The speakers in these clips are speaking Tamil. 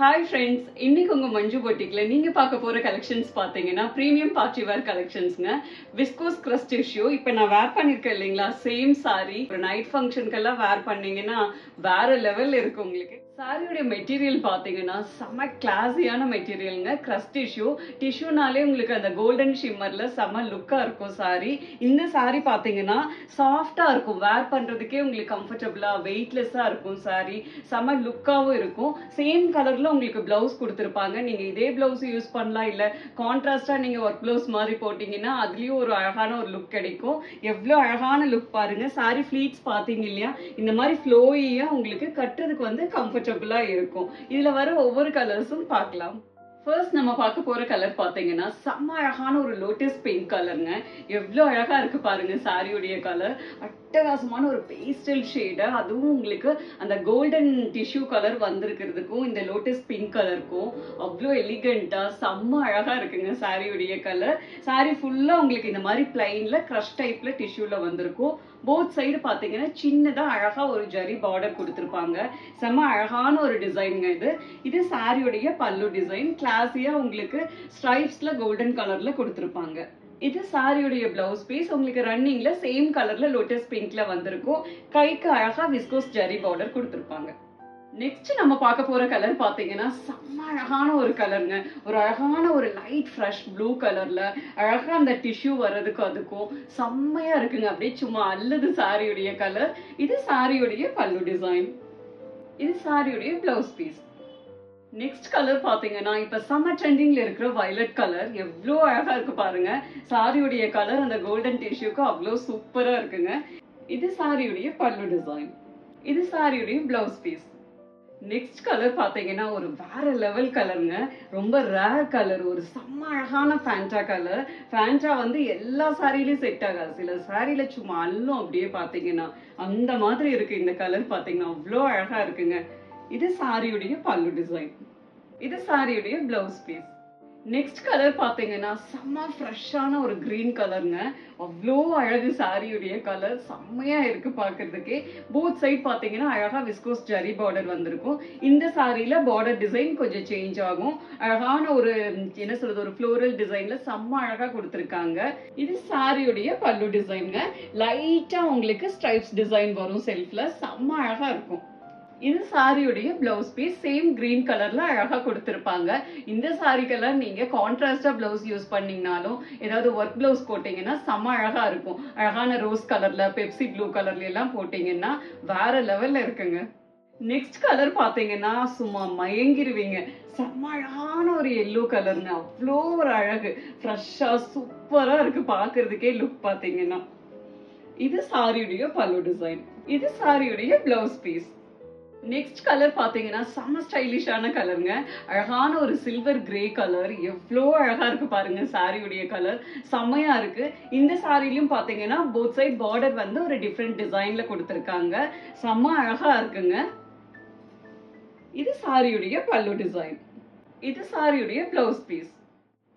ஹாய் ஃப்ரெண்ட்ஸ், இன்னைக்கு உங்க மஞ்சு பொட்டிக்ல நீங்க பார்க்க போற கலெக்ஷன்ஸ் பாத்தீங்கன்னா பிரீமியம் பார்ட்டி வேர் கலெக்ஷன்ஸ்ங்க. விஸ்கோஸ் கிரஸ்ட் டிஷ்யூ இப்போ நான் வேர் பண்ணிருக்கேன் இல்லைங்களா, சேம் சாரி ஒரு நைட் ஃபங்க்ஷனுக்கெல்லாம் வேர் பண்ணீங்கன்னா வேற லெவல் இருக்கு உங்களுக்கு. சாரியோட மெட்டீரியல் பாத்தீங்கன்னா செம கிளாஸியான மெட்டீரியலுங்க. கிரஸ்ட் டிஷ்யூனாலே உங்களுக்கு அந்த கோல்டன் ஷிம்மர்ல செம லுக்கா இருக்கும் சாரி. இந்த சாரி பாத்தீங்கன்னா சாஃப்டா இருக்கும், வேர் பண்றதுக்கே உங்களுக்கு கம்ஃபர்டபுளா வெயிட்லெஸ்ஸா இருக்கும் சாரி. செம லுக்காவும் இருக்கும். சேம் கலர்ல உங்களுக்கு பிளவுஸ் கொடுத்துருப்பாங்க. நீங்க இதே பிளவுஸ் யூஸ் பண்ணலாம், இல்ல கான்ட்ராஸ்டா நீங்க ஒர்க் பிளவுஸ் மாதிரி போட்டீங்கன்னா அதுலயும் ஒரு அழகான ஒரு லுக் கிடைக்கும். எவ்வளவு அழகான லுக் பாருங்க. சாரி ஃபிளீட்ஸ் பாத்தீங்க இல்லையா, இந்த மாதிரி ஃப்ளோயியா உங்களுக்கு கட்டுறதுக்கு வந்து கம்ஃபர்டபுளா இருக்கும். இதுல வர ஒவ்வொரு கலர்ஸும் பார்க்கலாம். ஃபர்ஸ்ட் நம்ம பார்க்க போற கலர் பாத்தீங்கன்னா செம்ம அழகான ஒரு லோட்டஸ் பிங்க் கலருங்க. எவ்வளவு அழகா இருக்கு பாருங்க சாரியுடைய கலர். அட்டகாசமான ஒரு பேஸ்டல் ஷேடு, அதுவும் உங்களுக்கு அந்த கோல்டன் டிஷ்யூ கலர் வந்திருக்கிறதுக்கும் இந்த லோட்டஸ் பிங்க் கலருக்கும் அவ்வளோ எலிகண்டா செம்ம அழகா இருக்குங்க சாரியுடைய கலர். சாரி ஃபுல்லா உங்களுக்கு இந்த மாதிரி பிளைன்ல கிரஷ் டைப்ல டிஷ்யூல வந்திருக்கும். போத் சைடு பாத்தீங்கன்னா சின்னதா அழகா ஒரு ஜரி பார்டர் கொடுத்துருப்பாங்க. செம்ம அழகான ஒரு டிசைனுங்க இது. இது சாரியுடைய பல்லு டிசைன். கிளாஸியா உங்களுக்கு ஸ்ட்ரைப்ஸ்ல கோல்டன் கலர்ல கொடுத்துருப்பாங்க. இது சாரியுடைய பிளவுஸ் பீஸ். உங்களுக்கு ரன்னிங்ல சேம் கலர்ல லோட்டஸ் பிங்க்ல வந்திருக்கும். கைக்கு அழகா விஸ்கோஸ் ஜரி பார்டர் கொடுத்துருப்பாங்க. நெக்ஸ்ட் நம்ம பார்க்க போற கலர் பாத்தீங்கன்னா செம்ம அழகான ஒரு கலருங்க. ஒரு அழகான ஒரு லைட் ஃப்ரெஷ் ப்ளூ கலர்ல அழகா அந்த டிஷ்யூ வர்றதுக்கும் அதுக்கும் செம்மையா இருக்குங்க. அப்படியே சும்மா அல்லது சாரியுடைய கலர். இது சாரியுடைய பல்லு டிசைன். இது சாரியுடைய பிளவுஸ் பீஸ். நெக்ஸ்ட் கலர் பாத்தீங்கன்னா இப்ப சம்மர் ட்ரெண்டிங்ல இருக்கிற வயலட் கலர். எவ்வளோ அழகா இருக்கு பாருங்க. சாரியுடைய கலர் அந்த கோல்டன் டிஷ்யூக்கு அவ்வளோ சூப்பரா இருக்குங்க. இது சாரியுடைய பல்லு டிசைன். இது சாரியுடைய பிளவுஸ் பீஸ். நெக்ஸ்ட் கலர் பாத்தீங்கன்னா ஒரு வேற லெவல் கலருங்க. ரொம்ப ரேர் கலர், ஒரு செம்ம அழகான ஃபேண்டா கலர். ஃபேண்டா வந்து எல்லா சாரிலையும் செட் ஆகாது, சில சாரியில சும்மா அல்லும் அப்படியே பாத்தீங்கன்னா அந்த மாதிரி இருக்கு. இந்த கலர் பாத்தீங்கன்னா அவ்வளோ அழகா இருக்குங்க. இது சாரியுடைய பல்லு டிசைன். இது சாரியுடைய பிளவுஸ் பீஸ். நெக்ஸ்ட் கலர் பாத்தீங்கன்னா செம்ம ஃப்ரெஷ்ஷான ஒரு கிரீன் கலருங்க. அவ்வளோ அழகு சாரியுடைய கலர். செம்மையா இருக்கு பாக்குறதுக்கே. போத் சைட் பாத்தீங்கன்னா அழகா விஸ்கோஸ் ஜரி பார்டர் வந்திருக்கும். இந்த சாரியில பார்டர் டிசைன் கொஞ்சம் சேஞ்ச் ஆகும். அழகான ஒரு என்ன சொல்றது, ஒரு ஃப்ளோரல் டிசைன்ல செம்ம அழகா கொடுத்துருக்காங்க. இது சாரியுடைய பல்லு டிசைனுங்க. லைட்டா உங்களுக்கு ஸ்ட்ரைப்ஸ் டிசைன் வரும் செல்ஃப்ல. செம்ம அழகா இருக்கும். இது சாரியுடைய பிளவுஸ் பீஸ். சேம் கிரீன் கலர்ல அழகா கொடுத்திருப்பாங்க. இந்த சாரிக்கெல்லாம் நீங்க கான்ட்ராஸ்டா பிளவுஸ் யூஸ் பண்ணீங்கனாலும், ஏதாவது ஒர்க் பிளவுஸ் போட்டீங்கன்னா செம்ம அழகா இருக்கும். அழகான ரோஸ் கலர்ல, பெப்சி ப்ளூ கலர்ல எல்லாம் போட்டீங்கன்னா வேற லெவல்ல இருக்குங்க. நெக்ஸ்ட் கலர் பாத்தீங்கன்னா சும்மா மயங்கிருவீங்க. செம்ம அழகான ஒரு எல்லோ கலருங்க. அவ்வளோ ஒரு அழகு, ஃப்ரெஷ்ஷா சூப்பரா இருக்கு பாக்குறதுக்கே. லுக் பாத்தீங்கன்னா இது சாரியுடைய பல்லு டிசைன். இது சாரியுடைய பிளவுஸ் பீஸ். நெக்ஸ்ட் கலர் பாத்தீங்கன்னா செம்ம ஸ்டைலிஷான கலருங்க. அழகான ஒரு சில்வர் கிரே கலர். எவ்வளோ அழகா இருக்கு பாருங்க சாரியுடைய கலர். செம்மையா இருக்கு. இந்த சாரிலையும் பாத்தீங்கன்னா போத் சைட் பார்டர் வந்து ஒரு டிஃப்ரெண்ட் டிசைன்ல கொடுத்துருக்காங்க. செம்ம அழகா இருக்குங்க. இது சாரியுடைய பல்லு டிசைன். இது சாரியுடைய பிளவுஸ் பீஸ்.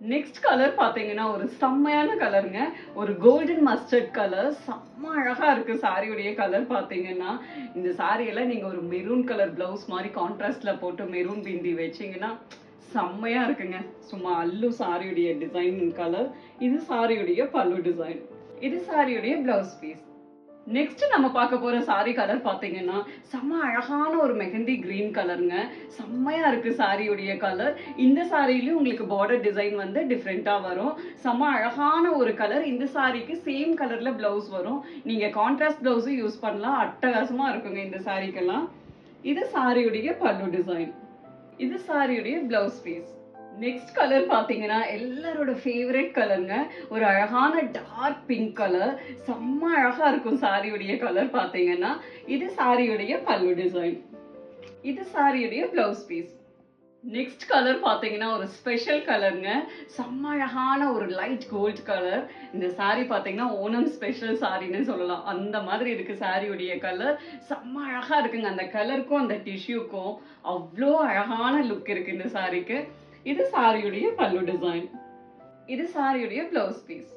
நெக்ஸ்ட் கலர் பாத்தீங்கன்னா ஒரு செம்மையான கலருங்க. ஒரு கோல்டன் மஸ்டர்ட் கலர். செம்ம அழகா இருக்கு சாரியுடைய கலர் பாத்தீங்கன்னா. இந்த சாரியெல்லாம் நீங்க ஒரு மெரூன் கலர் பிளவுஸ் மாதிரி கான்ட்ராஸ்ட்ல போட்டு மெரூன் பிந்தி வச்சீங்கன்னா செம்மையா இருக்குங்க. சும்மா அல்லு சாரியுடைய டிசைன் கலர். இது சாரியுடைய பல்லு டிசைன். இது சாரியுடைய பிளவுஸ் பீஸ். நெக்ஸ்ட் நம்ம பார்க்க போற சாரி கலர் பாத்தீங்கன்னா செம்ம அழகான ஒரு மெஹந்தி கிரீன் கலருங்க. செம்மையா இருக்கு சாரியுடைய கலர். இந்த சாரியிலயும் உங்களுக்கு பார்டர் டிசைன் வந்து டிஃப்ரெண்டா வரும். செம்ம அழகான ஒரு கலர். இந்த சாரிக்கு சேம் கலர்ல பிளவுஸ் வரும். நீங்க கான்ட்ராஸ்ட் பிளவுஸும் யூஸ் பண்ணலாம். அட்டகாசமா இருக்குங்க இந்த சாரிக்கெல்லாம். இது சாரியுடைய பல்லு டிசைன். இது சாரியுடைய பிளவுஸ் பீஸ். நெக்ஸ்ட் கலர் பாத்தீங்கன்னா எல்லாரோட ஃபேவரட் கலருங்க. ஒரு அழகான டார்க் பிங்க் கலர். செம்ம அழகா இருக்கும் சாரியுடைய கலர் பாத்தீங்கன்னா. இது சாரியுடைய பல்லு டிசைன். இது சாரியுடைய பிளவுஸ் பீஸ். நெக்ஸ்ட் கலர் பாத்தீங்கன்னா ஒரு ஸ்பெஷல் கலருங்க. செம்ம அழகான ஒரு லைட் கோல்ட் கலர். இந்த சாரி பாத்தீங்கன்னா ஓணம் ஸ்பெஷல் சாரின்னு சொல்லலாம். அந்த மாதிரி இருக்கு சாரியுடைய கலர். செம்ம அழகா இருக்குங்க. அந்த கலருக்கும் அந்த டிஷ்யூக்கும் அவ்வளோ அழகான லுக் இருக்கு இந்த சாரிக்கு. இது சாரியுடைய பல்லு டிசைன். இது சாரியுடைய பிளவுஸ் பீஸ்.